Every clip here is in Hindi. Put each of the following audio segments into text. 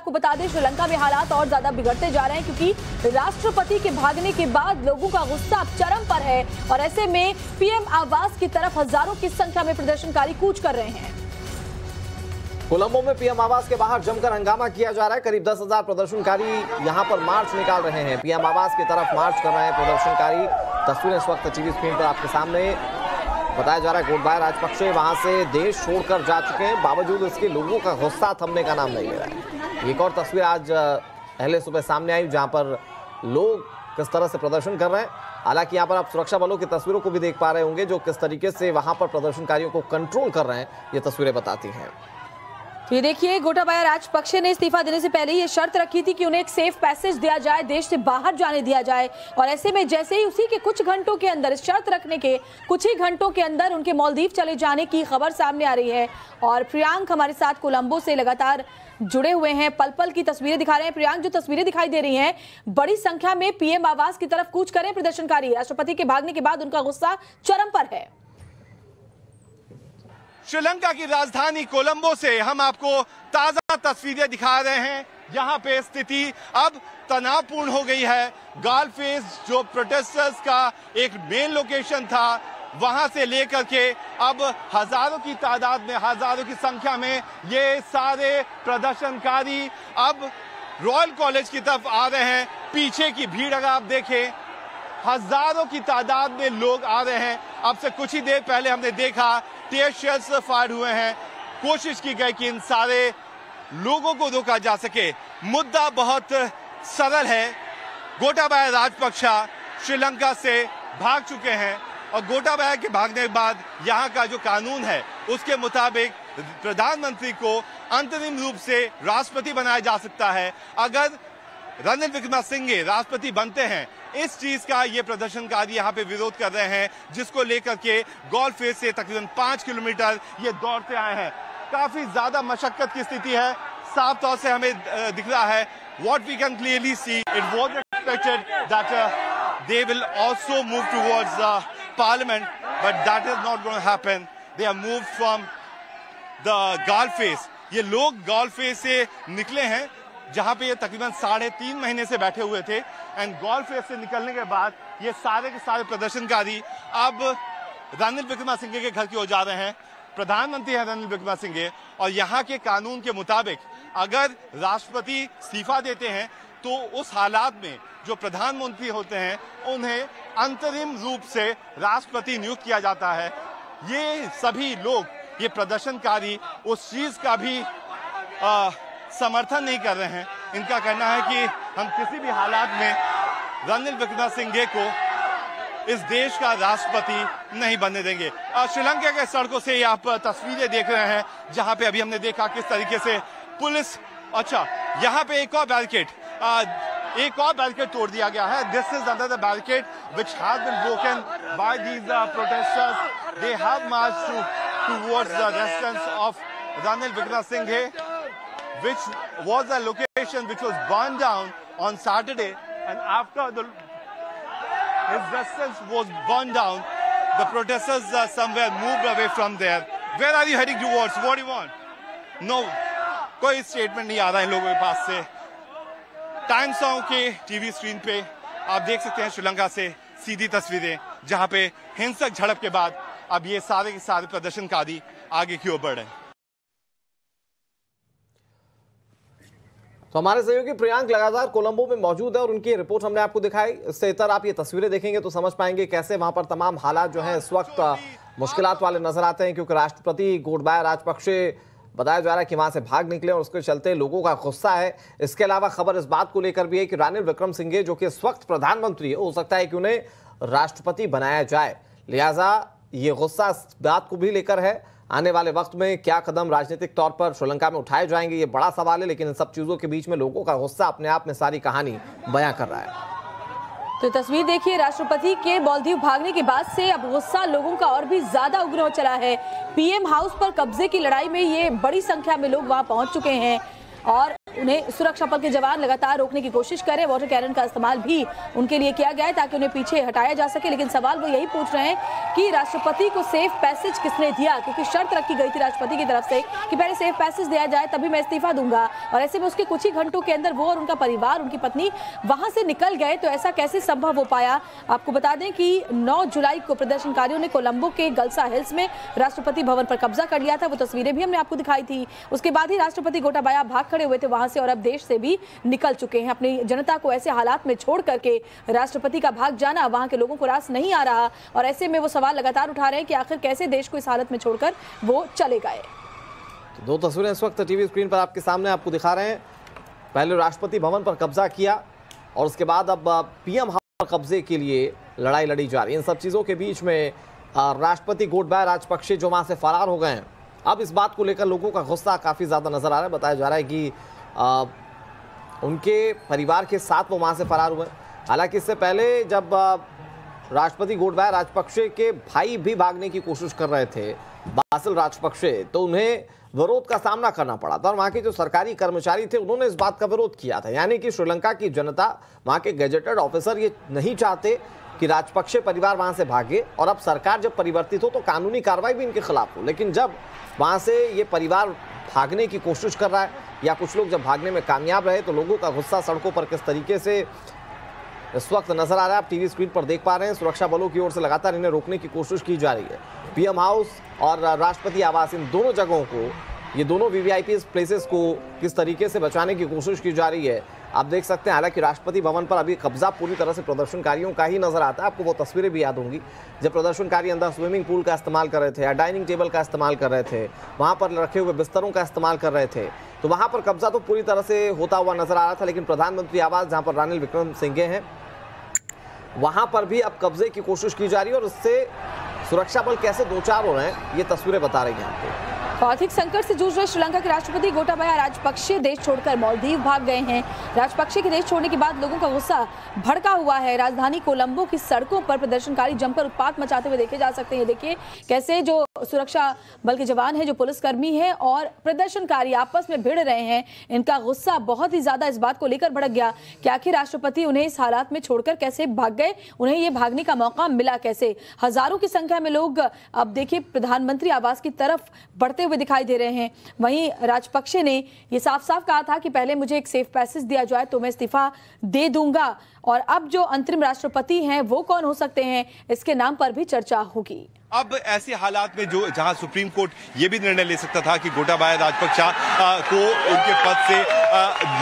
आपको बता दें श्रीलंका में हालात और ज्यादा बिगड़ते जा रहे हैं, क्योंकि राष्ट्रपति के भागने के बाद लोगों का गुस्सा अब चरम पर है और ऐसे में पीएम आवास की तरफ हजारों की संख्या में प्रदर्शनकारी कूच कर रहे हैं। कोलंबो में पीएम आवास के बाहर जमकर हंगामा किया जा रहा है। करीब 10,000 प्रदर्शनकारी यहां पर मार्च निकाल रहे हैं, पीएम आवास की तरफ मार्च कर रहे हैं प्रदर्शनकारी। तस्वीरें इस वक्त टीवी स्क्रीन पर आपके सामने। बताया जा रहा है गोटाबाया राजपक्षे वहां से देश छोड़कर जा चुके हैं, बावजूद इसके लोगों का गुस्सा थमने का नाम नहीं ले रहा है। एक और तस्वीर आज पहले सुबह सामने आई जहां पर लोग किस तरह से प्रदर्शन कर रहे हैं। हालांकि यहाँ पर आप सुरक्षा बलों की तस्वीरों को भी देख पा रहे होंगे जो किस तरीके से वहां पर प्रदर्शनकारियों को कंट्रोल कर रहे हैं, ये तस्वीरें बताती हैं। तो ये देखिए, गोटाबाया राजपक्षे ने इस्तीफा देने से पहले ये शर्त रखी थी कि उन्हें एक सेफ पैसेज दिया जाए, देश से बाहर जाने दिया जाए, और ऐसे में जैसे ही उसी के कुछ घंटों के अंदर, इस शर्त रखने के कुछ ही घंटों के अंदर उनके मालदीव चले जाने की खबर सामने आ रही है। और प्रियांक हमारे साथ कोलंबो से लगातार जुड़े हुए हैं, पल पल की तस्वीरें दिखा रहे हैं। प्रियांक, जो तस्वीरें दिखाई दे रही हैं, बड़ी संख्या में पीएम आवास की तरफ कूच करें प्रदर्शनकारी। राष्ट्रपति के भागने के बाद उनका गुस्सा चरम पर है। श्रीलंका की राजधानी कोलंबो से हम आपको ताजा तस्वीरें दिखा रहे हैं। यहाँ पे स्थिति अब तनावपूर्ण हो गई है। गालफेस जो प्रोटेस्टर्स का एक मेन लोकेशन था, वहां से लेकर के अब हजारों की तादाद में, हजारों की संख्या में ये सारे प्रदर्शनकारी अब रॉयल कॉलेज की तरफ आ रहे हैं। पीछे की भीड़ अगर आप देखें, हजारों की तादाद में लोग आ रहे हैं। अब से कुछ ही देर पहले हमने देखा टीयर शेल्स फायर हुए हैं। कोशिश की गई कि इन सारे लोगों को रोका जा सके। मुद्दा बहुत सरल है। गोटाबाया राजपक्षा श्रीलंका से भाग चुके हैं और गोटाबाया के भागने के बाद यहाँ का जो कानून है उसके मुताबिक प्रधानमंत्री को अंतरिम रूप से राष्ट्रपति बनाया जा सकता है। अगर रणिल विक्रमसिंघे राष्ट्रपति बनते हैं, इस चीज का ये प्रदर्शनकारी यहाँ पे विरोध कर रहे हैं, जिसको लेकर के गोलफेस से तकरीबन 5 किलोमीटर ये दौड़ते आए हैं। काफी ज्यादा मशक्कत की स्थिति है, साफ तौर से हमें दिख रहा है। What we can clearly see, it was expected that they will also move towards Parliament, but that is not going to happen. They have moved from the Golface. ये लोग गोलफेस से निकले हैं, जहां पे ये तकरीबन 3.5 महीने से बैठे हुए थे। एंड गोलफेस से निकलने के बाद ये सारे के सारे प्रदर्शनकारी अब रणिल विक्रमसिंघे के घर की ओर जा रहे हैं। प्रधानमंत्री है रणिल विक्रमसिंघे, और यहाँ के कानून के मुताबिक अगर राष्ट्रपति इस्तीफा देते हैं तो उस हालात में जो प्रधानमंत्री होते हैं उन्हें अंतरिम रूप से राष्ट्रपति नियुक्त किया जाता है। ये सभी लोग, ये प्रदर्शनकारी उस चीज का भी समर्थन नहीं कर रहे हैं। इनका कहना है कि हम किसी भी हालात में रणिल विक्रमसिंघे को इस देश का राष्ट्रपति नहीं बनने देंगे। श्रीलंका के सड़कों से आप तस्वीरें देख रहे हैं, जहां पे अभी हमने देखा किस तरीके से पुलिस, अच्छा यहाँ पे एक और बैरिकेड तोड़ दिया गया है। This is another barricade which has been broken by these protesters. They have marched towards the residence of Ranil Wickremesinghe, which was a location which was burned down on Saturday, and after his residence was burned down, the protesters somewhere moved away from there. Where are you heading towards? What do you want? No, कोई स्टेटमेंट नहीं आ रहा है लोगों के पास से। टाइम्स नाउ के टीवी स्क्रीन पे आप देख सकते हैं श्रीलंका से सीधी तस्वीरें, जहां पे हिंसक झड़प के बाद अब ये सारे के सारे प्रदर्शनकारी आगे की ओर बढ़ रहे हैं। तो हमारे सहयोगी प्रियांक लगातार कोलंबो में मौजूद है और उनकी रिपोर्ट हमने आपको दिखाई। इससे इतर आप ये तस्वीरें देखेंगे तो समझ पाएंगे कैसे वहां पर तमाम हालात जो हैं इस वक्त मुश्किलात वाले नजर आते हैं, क्योंकि राष्ट्रपति गोटाबाया राजपक्षे बताया जा रहा है कि वहां से भाग निकले और उसके चलते लोगों का गुस्सा है। इसके अलावा खबर इस बात को लेकर भी है कि रणिल विक्रमसिंघे जो कि इस वक्त प्रधानमंत्री है, हो सकता है कि उन्हें राष्ट्रपति बनाया जाए। लिहाजा ये गुस्सा इस बात को भी लेकर है, आने वाले वक्त में क्या कदम राजनीतिक तौर पर श्रीलंका में उठाए जाएंगे, ये बड़ा सवाल है। लेकिन इन सब चीजों के बीच में लोगों का गुस्सा अपने आप में सारी कहानी बयां कर रहा है। तो तस्वीर देखिए, राष्ट्रपति के मालदीव भागने के बाद से अब गुस्सा लोगों का और भी ज्यादा उग्र हो चला है। पीएम हाउस पर कब्जे की लड़ाई में ये बड़ी संख्या में लोग वहां पहुंच चुके हैं। और उन्हें सुरक्षा बल के जवान लगातार रोकने की कोशिश कर रहे हैं। वाटर कैनन का इस्तेमाल भी उनके लिए किया गया है ताकि उन्हें पीछे हटाया जा सके। लेकिन सवाल वो यही पूछ रहे हैं कि राष्ट्रपति को सेफ पैसेज किसने दिया, क्योंकि शर्त रखी गई थी राष्ट्रपति की तरफ से कि पहले सेफ पैसेज दिया जाए तभी मैं इस्तीफा दूंगा। और ऐसे में उसके कुछ ही घंटों के अंदर वो और उनका परिवार, उनकी पत्नी वहां से निकल गए। तो ऐसा कैसे संभव हो पाया? आपको बता दें कि 9 जुलाई को प्रदर्शनकारियों ने कोलंबो के गल्सा हिल्स में राष्ट्रपति भवन पर कब्जा कर लिया था। वो तस्वीरें भी हमने आपको दिखाई थी। उसके बाद ही राष्ट्रपति गोटाबाया भाग खड़े हुए थे वहां से और अब देश से भी निकल चुके हैं। अपनी जनता को ऐसे हालात में छोड़ करके राष्ट्रपति का भाग जाना वहां के लोगों को रास नहीं आ रहा और ऐसे में वो सवाल लगातार उठा रहे हैं कि आखिर कैसे देश को इस हालत में छोड़कर वो चले गए। दो तस्वीरें इस वक्त टीवी स्क्रीन पर आपके सामने आपको दिखा रहे हैं। पहले राष्ट्रपति भवन पर कब्जा किया और उसके बाद अब पीएम हाउस पर कब्जे के लिए लड़ाई लड़ी जा रही है। इन सब चीजों के बीच में राष्ट्रपति गोटाबाया राजपक्षे जो वहां से फरार हो गए हैं, अब इस बात को लेकर लोगों का गुस्सा काफी ज्यादा नजर आ रहा है। बताया जा रहा है कि उनके परिवार के साथ वो वहां से फरार हुए। हालांकि इससे पहले जब राष्ट्रपति गोटाबाया राजपक्षे के भाई भी भागने की कोशिश कर रहे थे, बासिल राजपक्षे, तो उन्हें विरोध का सामना करना पड़ा था और वहां के जो सरकारी कर्मचारी थे उन्होंने इस बात का विरोध किया था। यानी कि श्रीलंका की जनता, वहां के गैजेटेड ऑफिसर ये नहीं चाहते कि राजपक्षे परिवार वहां से भागे और अब सरकार जब परिवर्तित हो तो कानूनी कार्रवाई भी इनके खिलाफ हो। लेकिन जब वहां से ये परिवार भागने की कोशिश कर रहा है या कुछ लोग जब भागने में कामयाब रहे तो लोगों का गुस्सा सड़कों पर किस तरीके से इस वक्त नजर आ रहा है, आप टीवी स्क्रीन पर देख पा रहे हैं। सुरक्षा बलों की ओर से लगातार इन्हें रोकने की कोशिश की जा रही है। पीएम हाउस और राष्ट्रपति आवास, इन दोनों जगहों को, ये दोनों वीवीआईपी प्लेसेस को किस तरीके से बचाने की कोशिश की जा रही है आप देख सकते हैं। हालांकि राष्ट्रपति भवन पर अभी कब्जा पूरी तरह से प्रदर्शनकारियों का ही नजर आता है। आपको वो तस्वीरें भी याद होंगी जब प्रदर्शनकारी अंदर स्विमिंग पूल का इस्तेमाल कर रहे थे या डाइनिंग टेबल का इस्तेमाल कर रहे थे, वहां पर रखे हुए बिस्तरों का इस्तेमाल कर रहे थे, तो वहां पर कब्जा तो पूरी तरह से होता हुआ नजर आ रहा था। लेकिन प्रधानमंत्री आवास जहां पर रानिल विक्रमसिंघे हैं, वहां पर भी अब कब्जे की कोशिश की जा रही है और उससे सुरक्षा बल कैसे दो चार हो रहे हैं ये तस्वीरें बता रही हैं आपको। आर्थिक संकट से जूझ रहे श्रीलंका के राष्ट्रपति गोटाबाया राजपक्षे देश छोड़कर मालदीव भाग गए हैं। राजपक्षे के देश छोड़ने के बाद लोगों का गुस्सा भड़का हुआ है। राजधानी कोलंबो की सड़कों पर प्रदर्शनकारी जमकर उत्पात मचाते हुए देखे जा सकते हैं। देखिए कैसे जो सुरक्षा बल के जवान हैं, जो पुलिसकर्मी हैं और प्रदर्शनकारी आपस में भिड़ रहे हैं। इनका गुस्सा बहुत ही ज्यादा इस बात को लेकर भड़क गया कि आखिर राष्ट्रपति उन्हें इस हालात में छोड़कर कैसे भाग गए, उन्हें ये भागने का मौका मिला कैसे। हजारों की संख्या में लोग अब देखिए प्रधानमंत्री आवास की तरफ बढ़ते हुए दिखाई दे रहे हैं। वहीं राजपक्षे ने यह साफ साफ कहा था कि पहले मुझे एक सेफ पैसेज दिया जाए तो मैं इस्तीफा दे दूंगा और अब जो अंतरिम राष्ट्रपति हैं वो कौन हो सकते हैं, इसके नाम पर भी चर्चा होगी। अब ऐसे हालात में जो जहां सुप्रीम कोर्ट ये भी निर्णय ले सकता था कि गोटाबाया राजपक्षा को उनके पद से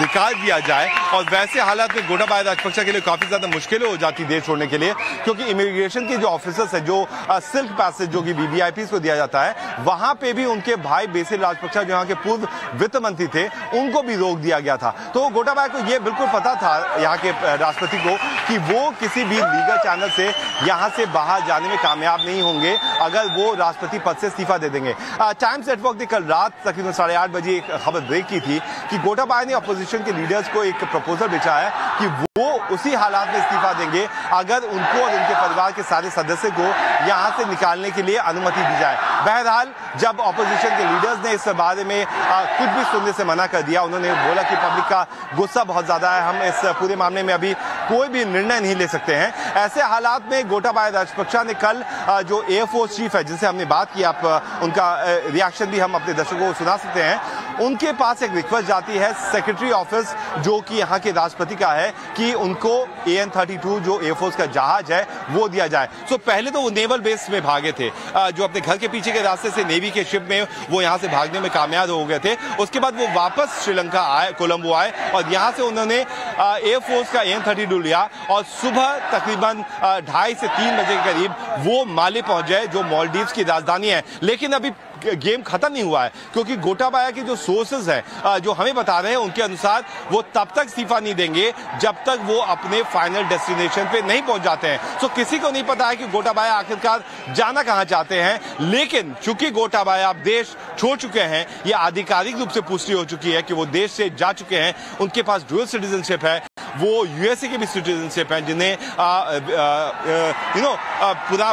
निकाल दिया जाए, और वैसे हालात में गोटाबाया राजपक्षा के लिए काफी ज्यादा मुश्किलें हो जाती देश छोड़ने के लिए, क्योंकि इमिग्रेशन के जो ऑफिसर्स हैं, जो सिल्क पैसेज जो कि वीवीआईपी को दिया जाता है, वहां पे भी उनके भाई बेसिल राजपक्षा जो यहाँ के पूर्व वित्त मंत्री थे उनको भी रोक दिया गया था। तो गोटाबाया को यह बिल्कुल पता था यहाँ के राष्ट्रपति को कि वो किसी भी लीगल चैनल से यहाँ से बाहर जाने में कामयाब नहीं होंगे अगर वो राष्ट्रपति पद से इस्तीफा दे देंगे। टाइम्स नेटवर्क ने कल रात तकरीबन 8:30 बजे एक खबर ब्रेक की थी कि गोटाबाया ने अपोजिशन के लीडर्स को एक प्रपोजल भेजा है कि वो उसी हालात में इस्तीफा देंगे अगर उनको और उनके परिवार के सारे सदस्य को यहां से निकालने के लिए अनुमति दी जाए। बहरहाल जब अपोजिशन के लीडर्स ने इस बारे में कुछ भी सुनने से मना कर दिया, उन्होंने बोला कि पब्लिक का गुस्सा बहुत ज्यादा है, हम इस पूरे मामले में अभी कोई भी निर्णय नहीं ले सकते हैं। ऐसे हालात में गोटाबाया राजपक्षा ने कल जो एयरफोर्स चीफ है जिनसे हमने बात की, आप उनका रिएक्शन भी हम अपने दर्शकों को सुना सकते हैं, उनके पास एक रिक्वेस्ट जाती है सेक्रेटरी ऑफिस जो कि यहाँ के राष्ट्रपति का है कि उनको AN-32 जो एयरफोर्स का जहाज है वो दिया जाए। सो पहले तो वो नेवल बेस में भागे थे, जो अपने घर के पीछे के रास्ते से नेवी के शिप में वो यहाँ से भागने में कामयाब हो गए थे। उसके बाद वो वापस श्रीलंका आए, कोलंबो आए और यहाँ से उन्होंने एयरफोर्स का AN-32 लिया और सुबह तकरीबन 2:30 से 3 बजे के करीब वो माले पहुंच गए जो मालदीव्स की राजधानी है। लेकिन अभी गेम खत्म नहीं हुआ है, क्योंकि गोटाबाया के जो सोर्सेज हैं जो हमें बता रहे हैं उनके अनुसार वो तब तक इस्तीफा नहीं देंगे जब तक वो अपने फाइनल डेस्टिनेशन पे नहीं पहुंच जाते हैं। सो किसी को नहीं पता है कि गोटाबाया आखिरकार जाना कहां चाहते हैं, लेकिन चूंकि गोटाबाया अब देश छोड़ चुके हैं, ये आधिकारिक रूप से पुष्टि हो चुकी है कि वो देश से जा चुके हैं, उनके पास डुअल सिटीजनशिप है, वो यूएसए की भी सिटीजनशिप है, जिन्हें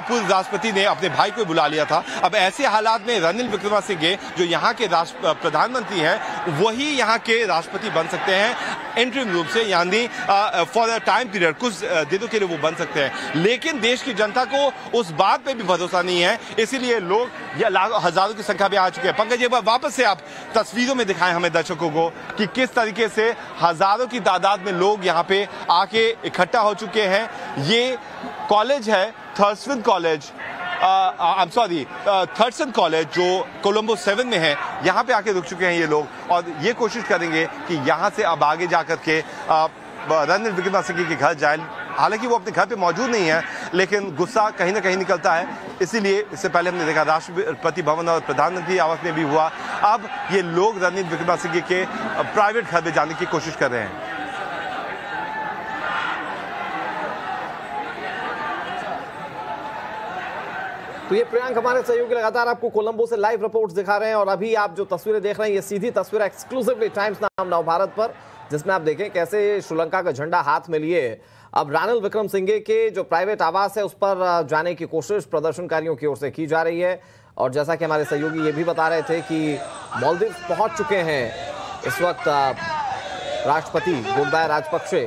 पूर्व राष्ट्रपति ने अपने भाई को बुला लिया था। अब ऐसे हालात में रानिल विक्रमसिंघे जो यहाँ के प्रधानमंत्री हैं वही यहाँ के राष्ट्रपति बन सकते हैं इंटरिम रूप से, यानी फॉर अ टाइम पीरियड, कुछ दिनों के लिए वो बन सकते हैं। लेकिन देश की जनता को उस बात पे भी भरोसा नहीं है, इसीलिए लोग हजारों की संख्या में आ चुके हैं। पंकज, एक बार वापस से आप तस्वीरों में दिखाएं हमें दर्शकों को कि किस तरीके से हजारों की तादाद में लोग यहाँ पे आके इकट्ठा हो चुके हैं। ये कॉलेज है थर्सन कॉलेज, थर्सन कॉलेज जो कोलंबो 7 में है, यहाँ पे आके रुक चुके हैं ये लोग और ये कोशिश करेंगे कि यहाँ से अब आगे जाकर के रणनील विक्रमसिंघे के घर जाए। हालांकि वो अपने घर पे मौजूद नहीं है, लेकिन गुस्सा कहीं ना कहीं निकलता है, इसीलिए इससे पहले हमने देखा राष्ट्रपति भवन और प्रधानमंत्री आवास में भी हुआ। अब ये लोग रणनील विक्रमसिंघे के प्राइवेट घर में जाने की कोशिश कर रहे हैं। तो ये प्रियांक हमारे सहयोगी लगातार आपको कोलंबो से लाइव रिपोर्ट्स दिखा रहे हैं और अभी आप जो तस्वीरें देख रहे हैं ये सीधी तस्वीर एक्सक्लूसिवली टाइम्स नाम नवभारत पर, जिसमें आप देखें कैसे श्रीलंका का झंडा हाथ में लिए अब रणनील विक्रमसिंघे के जो प्राइवेट आवास है उस पर जाने की कोशिश प्रदर्शनकारियों की ओर से की जा रही है। और जैसा कि हमारे सहयोगी ये भी बता रहे थे कि मालदीव पहुंच चुके हैं इस वक्त राष्ट्रपति गोटाबाया राजपक्षे,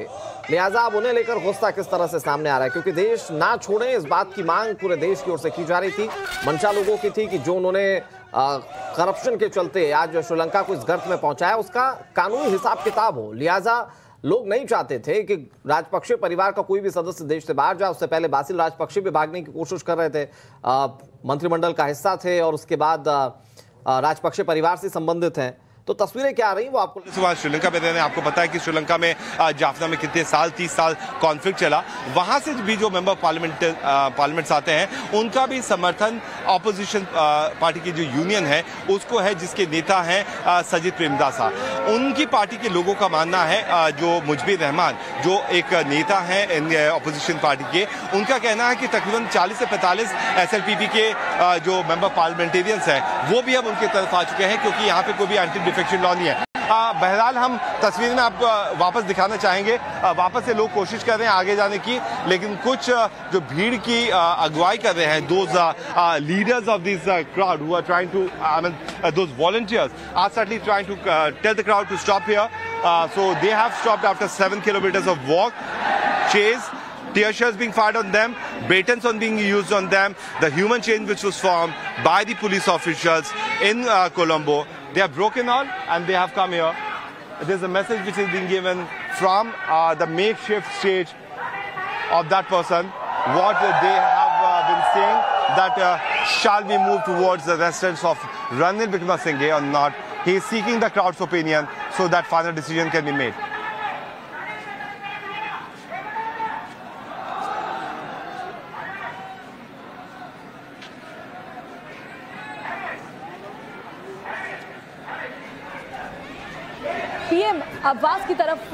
लिहाजा अब उन्हें लेकर गुस्सा किस तरह से सामने आ रहा है, क्योंकि देश ना छोड़े इस बात की मांग पूरे देश की ओर से की जा रही थी। मंशा लोगों की थी कि जो उन्होंने करप्शन के चलते आज श्रीलंका को इस गर्त में पहुंचाया उसका कानूनी हिसाब किताब हो। लिहाजा लोग नहीं चाहते थे कि राजपक्षे परिवार का कोई भी सदस्य देश से बाहर जाए। उससे पहले बासिल राजपक्षे भी भागने की कोशिश कर रहे थे, मंत्रिमंडल का हिस्सा थे और उसके बाद राजपक्षे परिवार से संबंधित हैं। तो तस्वीरें क्या आ रही वो आपको श्रीलंका में रहने, आपको पता है कि श्रीलंका में जाफना में कितने साल 30 साल कॉन्फ्लिक्ट चला, वहां से भी जो मेंबर पार्लियामेंट्स आते हैं उनका भी समर्थन ऑपोजिशन पार्टी की जो यूनियन है उसको है, जिसके नेता हैं सजिद प्रेमदासा। उनकी पार्टी के लोगों का मानना है, जो मुजबिर रहमान जो एक नेता है ऑपोजिशन पार्टी के, उनका कहना है कि तकरीबन 40 से 45 SLPP के जो मेंबर पार्लियामेंटेरियंस हैं वो भी अब उनकी तरफ आ चुके हैं, क्योंकि यहाँ पे कोई भी एंटी डिफेक्शन लॉ नहीं है। बहरहाल हम तस्वीर में आपको वापस दिखाना चाहेंगे, वापस से लोग कोशिश कर रहे हैं आगे जाने की, लेकिन कुछ जो भीड़ की अगुवाई कर रहे हैं, those leaders of this crowd who are trying to, I mean those volunteers are certainly trying to tell the crowd to stop here, so they have stopped after 7 kilometers of walk, chase, tear shells being fired on them, batons on being used on them, the human chain which was formed by the police officials in Colombo. They have broken out and they have come here. There's a message which is being given from the makeshift stage of that person. What they have been saying that shall we move towards the residence of Ranil Wickremesinghe or not? He is seeking the crowd's opinion so that final decision can be made. PM आवास की तरफ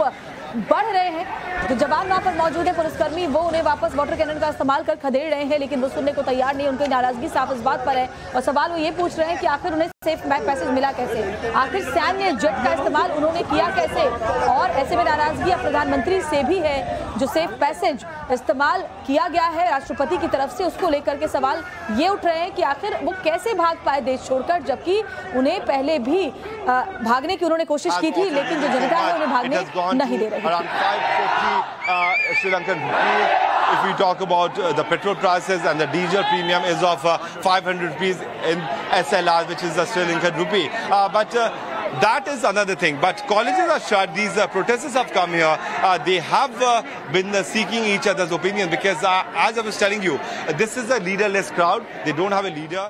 बढ़ रहे हैं। जो जवान वहां पर मौजूद है, पुलिसकर्मी, वो उन्हें वापस वाटर कैनन का इस्तेमाल कर खदेड़ रहे हैं, लेकिन वो सुनने को तैयार नहीं। उनकी नाराजगी साफ इस बात पर है और सवाल वो ये पूछ रहे हैं कि आखिर उन्हें सेफ बैक पैसेज मिला कैसे, आखिर सैन्य जेट का इस्तेमाल उन्होंने किया कैसे। और ऐसे में नाराजगी अब प्रधानमंत्री से भी है, जो सेफ पैसेज इस्तेमाल किया गया है राष्ट्रपति की तरफ से, उसको लेकर के सवाल ये उठ रहे हैं कि आखिर वो कैसे भाग पाए देश छोड़कर, जबकि उन्हें पहले भी भागने की उन्होंने कोशिश की थी, लेकिन जो जनता है उन्हें भागने नहीं दे रही। Around 550 Sri Lankan rupees. If we talk about the petrol prices, and the diesel premium is of 500 rupees in SLR, which is the Sri Lankan rupee. But that is another thing. But colleges are shut. These protesters have come here. They have been seeking each other's opinion because, as I was telling you, this is a leaderless crowd. They don't have a leader.